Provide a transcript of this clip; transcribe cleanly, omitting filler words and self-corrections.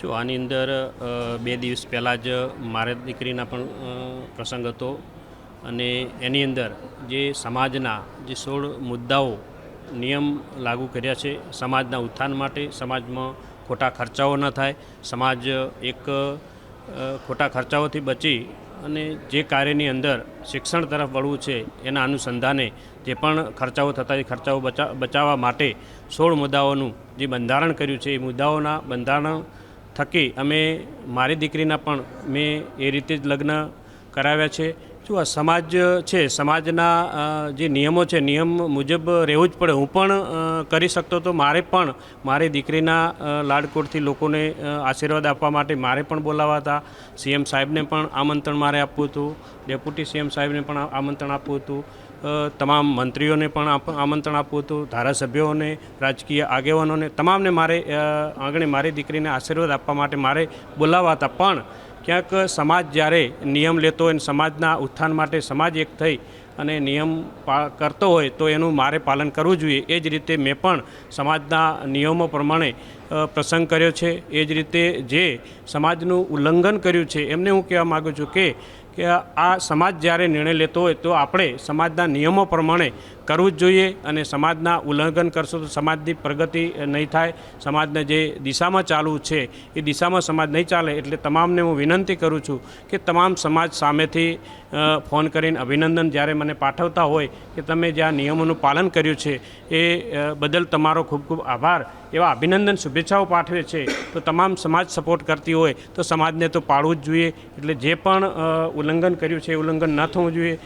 જો આની અંદર 2 દિવસ પહેલાં જ મારે દીકરીના પણ પ્રસંગ હતો અને એની અંદર જે સમાજના જે 16 મુદ્દાઓ નિયમ લાગુ કર્યા છે સમાજના ઉત્થાન માટે, સમાજમાં ખોટા ખર્ચાઓ ન થાય, સમાજ એક ખોટા ખર્ચાઓથી બચી અને જે કાર્યની અંદર શિક્ષણ તરફ વળવું છે એના અનુસંધાને જે પણ ખર્ચાઓ થતા એ ખર્ચાઓ બચાવવા માટે 16 મુદ્દાઓનું જે બંધારણ કર્યું છે એ મુદ્દાઓના બંધારણ થકી અમે મારી દીકરીના પણ મેં એ રીતે જ લગ્ન કરાવ્યા છે. જો આ સમાજ છે, સમાજના જે નિયમો છે નિયમ મુજબ રહેવું જ પડે. હું પણ કરી શકતો તો મારે પણ મારી દીકરીના લાડકોડથી લોકોને આશીર્વાદ આપવા માટે મારે પણ બોલાવા હતા. સીએમ સાહેબને પણ આમંત્રણ મારે આપવું હતું, ડેપ્યુટી સીએમ સાહેબને પણ આમંત્રણ આપવું હતું, તમામ મંત્રીઓને પણ આમંત્રણ આપવું હતું, ધારાસભ્યોને, રાજકીય આગેવાનોને, તમામને મારે આંગણે મારી દીકરીને આશીર્વાદ આપવા માટે મારે બોલાવા હતા. પણ ક્યાંક સમાજ જ્યારે નિયમ લેતો હોય અને સમાજના ઉત્થાન માટે સમાજ એક થઈ અને નિયમ કરતો હોય તો એનું મારે પાલન કરવું જોઈએ. એ જ રીતે મેં પણ સમાજના નિયમો પ્રમાણે પ્રસંગ કર્યો છે. એ જ રીતે જે સમાજનું ઉલ્લંઘન કર્યું છે એમને હું કહેવા માગું છું કે આ સમાજ જ્યારે નિર્ણય લેતો હોય તો આપણે સમાજના નિયમો પ્રમાણે કરવું જ જોઈએ અને સમાજના ઉલ્લંઘન કરશું તો સમાજની પ્રગતિ નહીં થાય. સમાજને જે દિશામાં ચાલવું છે એ દિશામાં સમાજ નહીં ચાલે. એટલે તમામને હું વિનંતી કરું છું કે તમામ સમાજ સામેથી ફોન કરીને અભિનંદન જ્યારે મને પાઠવતા હોય કે તમે જે આ નિયમોનું પાલન કર્યું છે એ બદલ તમારો ખૂબ ખૂબ આભાર એવા અભિનંદન શુભેચ્છાઓ પાઠવે છે. તો તમામ સમાજ સપોર્ટ કરતી હોય તો સમાજને તો પાળવું જ જોઈએ. એટલે જે પણ ઉલ્લંઘન કર્યું છે એ ઉલ્લંઘન ન થવું જોઈએ.